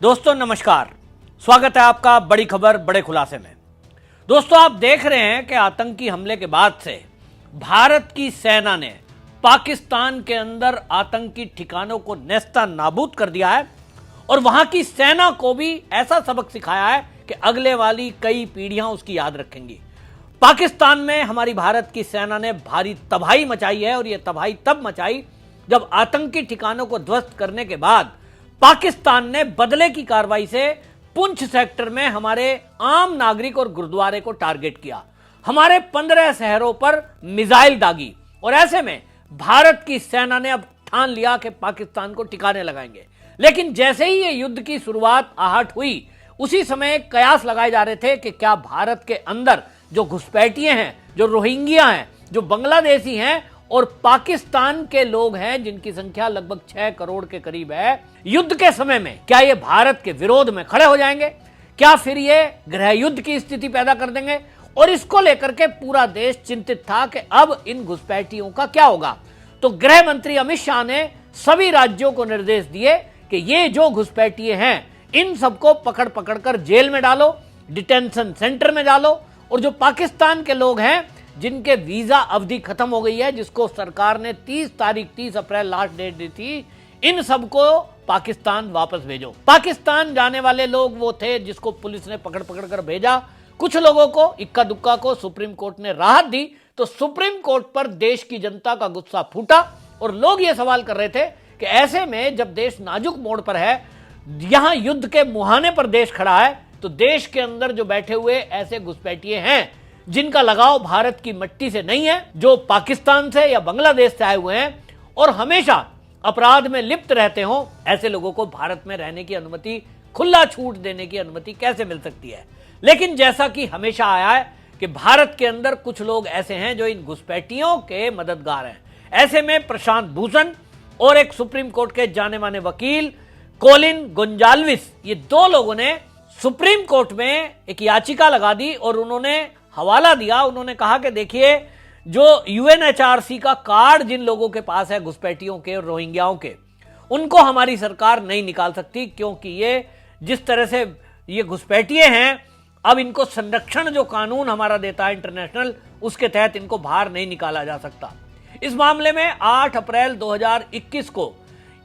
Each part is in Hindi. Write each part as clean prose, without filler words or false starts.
दोस्तों नमस्कार, स्वागत है आपका बड़ी खबर बड़े खुलासे में। दोस्तों आप देख रहे हैं कि आतंकी हमले के बाद से भारत की सेना ने पाकिस्तान के अंदर आतंकी ठिकानों को नेस्ता नाबूद कर दिया है और वहां की सेना को भी ऐसा सबक सिखाया है कि अगले वाली कई पीढ़ियां उसकी याद रखेंगी। पाकिस्तान में हमारी भारत की सेना ने भारी तबाही मचाई है और यह तबाही तब मचाई जब आतंकी ठिकानों को ध्वस्त करने के बाद पाकिस्तान ने बदले की कार्रवाई से पुंछ सेक्टर में हमारे आम नागरिक और गुरुद्वारे को टारगेट किया। हमारे 15 शहरों पर मिसाइल दागी और ऐसे में भारत की सेना ने अब ठान लिया कि पाकिस्तान को ठिकाने लगाएंगे। लेकिन जैसे ही ये युद्ध की शुरुआत आहट हुई, उसी समय कयास लगाए जा रहे थे कि क्या भारत के अंदर जो घुसपैठिए हैं, जो रोहिंग्या हैं, जो बांग्लादेशी हैं और पाकिस्तान के लोग हैं जिनकी संख्या लगभग 6 करोड़ के करीब है, युद्ध के समय में क्या ये भारत के विरोध में खड़े हो जाएंगे? क्या फिर ये गृह युद्ध की स्थिति पैदा कर देंगे? और इसको लेकर के पूरा देश चिंतित था कि अब इन घुसपैठियों का क्या होगा। तो गृह मंत्री अमित शाह ने सभी राज्यों को निर्देश दिए कि ये जो घुसपैठिए हैं इन सबको पकड़ पकड़ कर जेल में डालो, डिटेंशन सेंटर में डालो, और जो पाकिस्तान के लोग हैं जिनके वीजा अवधि खत्म हो गई है, जिसको सरकार ने 30 अप्रैल लास्ट डेट दी थी, इन सबको पाकिस्तान वापस भेजो। पाकिस्तान जाने वाले लोग वो थे जिसको पुलिस ने पकड़ पकड़ कर भेजा। कुछ लोगों को, इक्का दुक्का को सुप्रीम कोर्ट ने राहत दी तो सुप्रीम कोर्ट पर देश की जनता का गुस्सा फूटा और लोग ये सवाल कर रहे थे कि ऐसे में जब देश नाजुक मोड़ पर है, यहां युद्ध के मुहाने पर देश खड़ा है, तो देश के अंदर जो बैठे हुए ऐसे घुसपैठिए हैं जिनका लगाव भारत की मिट्टी से नहीं है, जो पाकिस्तान से या बांग्लादेश से आए हुए हैं और हमेशा अपराध में लिप्त रहते हो, ऐसे लोगों को भारत में रहने की अनुमति, खुला छूट देने की अनुमति कैसे मिल सकती है? लेकिन जैसा कि हमेशा आया है कि भारत के अंदर कुछ लोग ऐसे हैं जो इन घुसपैठियों के मददगार हैं। ऐसे में प्रशांत भूषण और एक सुप्रीम कोर्ट के जाने माने वकील कोलिन गोंजाल्विस, ये दो लोगों ने सुप्रीम कोर्ट में एक याचिका लगा दी और उन्होंने हवाला दिया। उन्होंने कहा कि देखिए, जो यूएनएचआरसी का कार्ड जिन लोगों के पास है, घुसपैठियों के और रोहिंग्याओं के, उनको हमारी सरकार नहीं निकाल सकती, क्योंकि ये जिस तरह से ये घुसपैठिए हैं, अब इनको संरक्षण जो कानून हमारा देता है इंटरनेशनल, उसके तहत इनको बाहर नहीं निकाला जा सकता। इस मामले में 8 अप्रैल 2021 को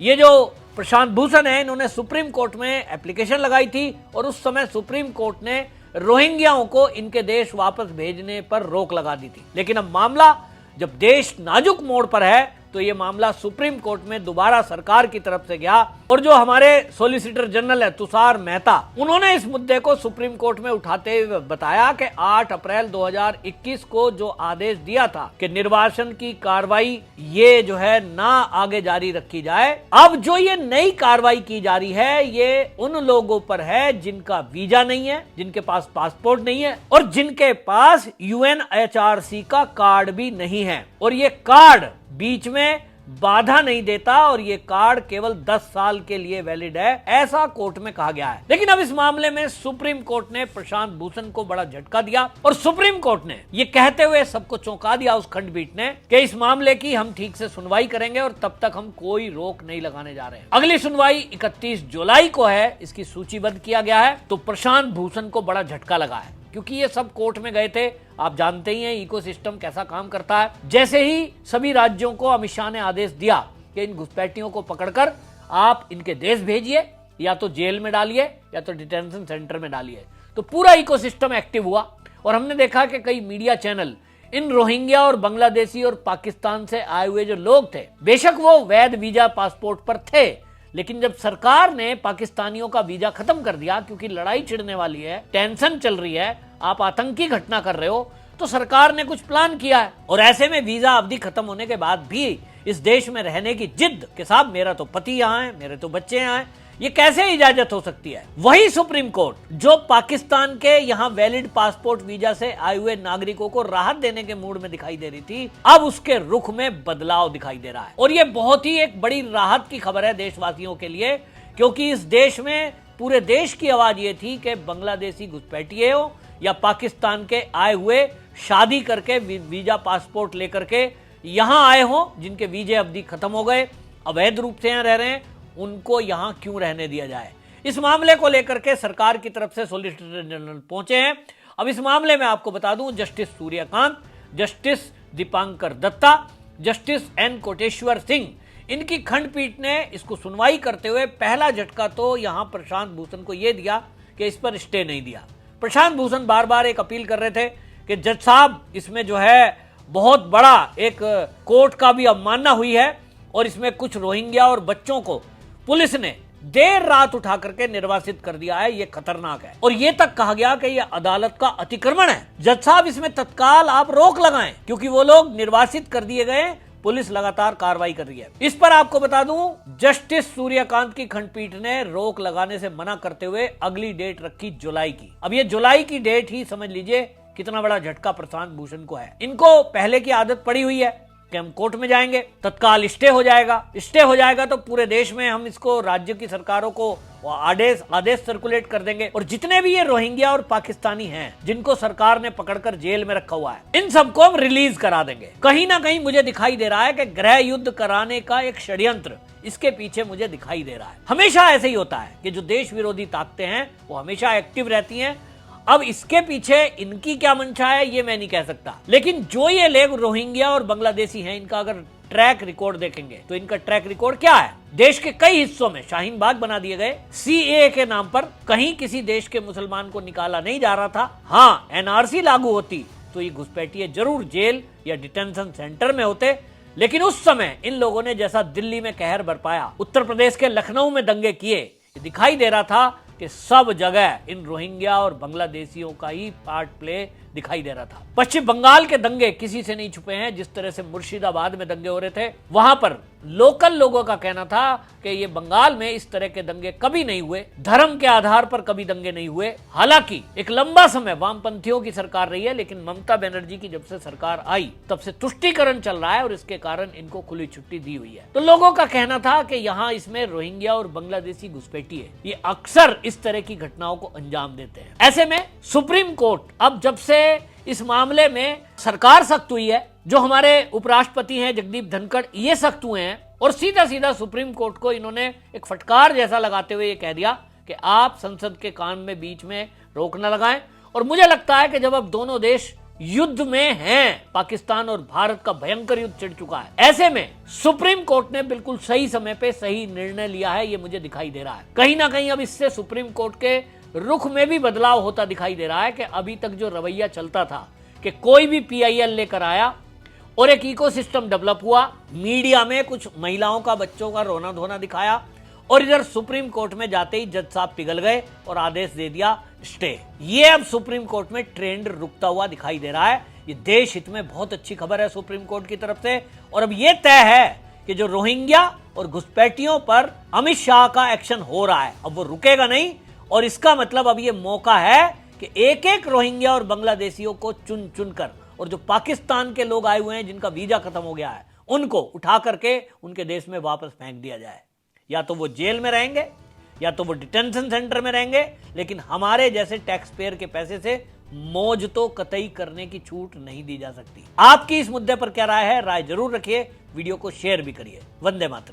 ये जो प्रशांत भूषण है, इन्होंने सुप्रीम कोर्ट में एप्लीकेशन लगाई थी और उस समय सुप्रीम कोर्ट ने रोहिंग्याओं को इनके देश वापस भेजने पर रोक लगा दी थी। लेकिन अब मामला जब देश नाजुक मोड़ पर है, तो ये मामला सुप्रीम कोर्ट में दोबारा सरकार की तरफ से गया और जो हमारे सॉलिसिटर जनरल है तुषार मेहता, उन्होंने इस मुद्दे को सुप्रीम कोर्ट में उठाते हुए बताया कि 8 अप्रैल 2021 को जो आदेश दिया था कि निर्वासन की कार्रवाई ये जो है ना आगे जारी रखी जाए, अब जो ये नई कार्रवाई की जा रही है ये उन लोगों पर है जिनका वीजा नहीं है, जिनके पास पासपोर्ट नहीं है और जिनके पास यूएनएचआरसी का कार्ड भी नहीं है। और ये कार्ड बीच में बाधा नहीं देता और ये कार्ड केवल 10 साल के लिए वैलिड है, ऐसा कोर्ट में कहा गया है। लेकिन अब इस मामले में सुप्रीम कोर्ट ने प्रशांत भूषण को बड़ा झटका दिया और सुप्रीम कोर्ट ने ये कहते हुए सबको चौंका दिया, उस खंडपीठ ने, कि इस मामले की हम ठीक से सुनवाई करेंगे और तब तक हम कोई रोक नहीं लगाने जा रहे हैं। अगली सुनवाई 31 जुलाई को है, इसकी सूचीबद्ध किया गया है। तो प्रशांत भूषण को बड़ा झटका लगा है क्योंकि ये सब कोर्ट में गए थे। आप जानते ही हैं इकोसिस्टम कैसा काम करता है। जैसे ही सभी राज्यों को अमित शाह ने आदेश दिया कि इन घुसपैठियों को पकड़कर आप इनके देश भेजिए, या तो जेल में डालिए या तो डिटेंशन सेंटर में डालिए, तो पूरा इकोसिस्टम एक्टिव हुआ और हमने देखा कि कई मीडिया चैनल इन रोहिंग्या और बांग्लादेशी और पाकिस्तान से आए हुए जो लोग थे, बेशक वो वैध वीजा पासपोर्ट पर थे, लेकिन जब सरकार ने पाकिस्तानियों का वीजा खत्म कर दिया क्योंकि लड़ाई छिड़ने वाली है, टेंशन चल रही है, आप आतंकी घटना कर रहे हो, तो सरकार ने कुछ प्लान किया है। और ऐसे में वीजा अवधि खत्म होने के बाद भी इस देश में रहने की जिद कि साहब मेरा तो पति यहाँ है, मेरे तो बच्चे यहाँ हैं, ये कैसे इजाजत हो सकती है? वही सुप्रीम कोर्ट जो पाकिस्तान के यहाँ वैलिड पासपोर्ट वीजा से आए हुए नागरिकों को राहत देने के मूड में दिखाई दे रही थी, अब उसके रुख में बदलाव दिखाई दे रहा है। और ये बहुत ही एक बड़ी राहत की खबर है देशवासियों के लिए, क्योंकि इस देश में पूरे देश की आवाज ये थी कि बांग्लादेशी घुसपैठिए हो या पाकिस्तान के आए हुए शादी करके वीजा पासपोर्ट लेकर के यहां आए हो, जिनके वीजे अवधि खत्म हो गए, अवैध रूप से यहां रह रहे हैं, उनको यहां क्यों रहने दिया जाए। इस मामले को लेकर के सरकार की तरफ से सॉलिसिटर जनरल पहुंचे हैं। अब इस मामले में आपको बता दूं, justice Suryakant, justice Dipankar Datta, justice N Koteshwar Singh, इनकी खंडपीठ ने इसको सुनवाई करते हुए पहला झटका तो यहां प्रशांत भूषण को यह दिया कि इस पर स्टे नहीं दिया। प्रशांत भूषण बार बार एक अपील कर रहे थे कि जज साहब, इसमें जो है बहुत बड़ा एक कोर्ट का भी अवमानना हुई है और इसमें कुछ रोहिंग्या और बच्चों को पुलिस ने देर रात उठा करके निर्वासित कर दिया है, यह खतरनाक है। और यह तक कहा गया कि यह अदालत का अतिक्रमण है। जज साहब, इसमें तत्काल आप रोक लगाएं क्योंकि वो लोग निर्वासित कर दिए गए, पुलिस लगातार कार्रवाई कर रही है। इस पर आपको बता दूं, जस्टिस सूर्यकांत की खंडपीठ ने रोक लगाने से मना करते हुए अगली डेट रखी जुलाई की। अब ये जुलाई की डेट ही समझ लीजिए कितना बड़ा झटका प्रशांत भूषण को है। इनको पहले की आदत पड़ी हुई है कि हम कोर्ट में जाएंगे, तत्काल स्टे हो जाएगा। स्टे हो जाएगा तो पूरे देश में हम इसको राज्य की सरकारों को आदेश सर्कुलेट कर देंगे और जितने भी ये रोहिंग्या और पाकिस्तानी हैं जिनको सरकार ने पकड़कर जेल में रखा हुआ है, इन सबको हम रिलीज करा देंगे। कहीं ना कहीं मुझे दिखाई दे रहा है कि गृह युद्ध कराने का एक षड्यंत्र इसके पीछे मुझे दिखाई दे रहा है। हमेशा ऐसे ही होता है कि जो देश विरोधी ताकतें हैं वो हमेशा एक्टिव रहती हैं। अब इसके पीछे इनकी क्या मंशा है ये मैं नहीं कह सकता, लेकिन जो ये लोग रोहिंग्या और बांग्लादेशी हैं, इनका अगर ट्रैक रिकॉर्ड देखेंगे तो इनका ट्रैक रिकॉर्ड क्या है। देश के कई हिस्सों में शाहीन बाग बना दिए गए, सीएए के नाम पर कहीं किसी देश के मुसलमान को निकाला नहीं जा रहा था। हाँ, एनआरसी लागू होती तो ये घुसपैठिए जरूर जेल या डिटेंशन सेंटर में होते, लेकिन उस समय इन लोगों ने जैसा दिल्ली में कहर बरपाया, उत्तर प्रदेश के लखनऊ में दंगे किए, दिखाई दे रहा था कि सब जगह इन रोहिंग्या और बांग्लादेशियों का ही पार्ट प्ले दिखाई दे रहा था। पश्चिम बंगाल के दंगे किसी से नहीं छुपे हैं। जिस तरह से मुर्शिदाबाद में दंगे हो रहे थे, वहां पर लोकल लोगों का कहना था कि ये बंगाल में इस तरह के दंगे कभी नहीं हुए, धर्म के आधार पर कभी दंगे नहीं हुए। हालांकि एक लंबा समय वामपंथियों की सरकार रही है, लेकिन ममता बनर्जी की जब से सरकार आई तब से तुष्टीकरण चल रहा है और इसके कारण इनको खुली छुट्टी दी हुई है। तो लोगों का कहना था कि यहाँ इसमें रोहिंग्या और बांग्लादेशी घुसपैठिए ये अक्सर इस तरह की घटनाओं को अंजाम देते हैं। ऐसे में सुप्रीम कोर्ट अब जब से इस मामले में सरकार सख्त हुई है, जो हमारे उपराष्ट्रपति हैं जगदीप धनखड़ ये सख्त हुए हैं और सीधा सीधा सुप्रीम कोर्ट को इन्होंने एक फटकार जैसा लगाते हुए ये कह दिया कि आप संसद के काम में बीच में रोक न लगाएं। और मुझे लगता है कि जब अब दोनों देश युद्ध में हैं, पाकिस्तान और भारत का भयंकर युद्ध छिड़ चुका है, ऐसे में सुप्रीम कोर्ट ने बिल्कुल सही समय पे सही निर्णय लिया है, ये मुझे दिखाई दे रहा है। कहीं ना कहीं अब इससे सुप्रीम कोर्ट के रुख में भी बदलाव होता दिखाई दे रहा है कि अभी तक जो रवैया चलता था कि कोई भी पीआईएल लेकर आया और एक इकोसिस्टम डेवलप हुआ, मीडिया में कुछ महिलाओं का, बच्चों का रोना धोना दिखाया और इधर सुप्रीम कोर्ट में जाते ही जज साहब पिघल गए और आदेश दे दिया स्टे। ये अब सुप्रीम कोर्ट में ट्रेंड रुकता हुआ दिखाई दे रहा है। ये देश हित में बहुत अच्छी खबर है सुप्रीम कोर्ट की तरफ से। और अब ये तय है कि जो रोहिंग्या और घुसपैठियों पर अमित शाह का एक्शन हो रहा है, अब वो रुकेगा नहीं। और इसका मतलब अब ये मौका है कि एक एक रोहिंग्या और बांग्लादेशियों को चुन चुन कर, और जो पाकिस्तान के लोग आए हुए हैं जिनका वीजा खत्म हो गया है, उनको उठा करके उनके देश में वापस फेंक दिया जाए। या तो वो जेल में रहेंगे या तो वो डिटेंशन सेंटर में रहेंगे, लेकिन हमारे जैसे टैक्स पेयर के पैसे से मौज तो कतई करने की छूट नहीं दी जा सकती। आपकी इस मुद्दे पर क्या राय है? राय जरूर रखिए, वीडियो को शेयर भी करिए। वंदे मातरम।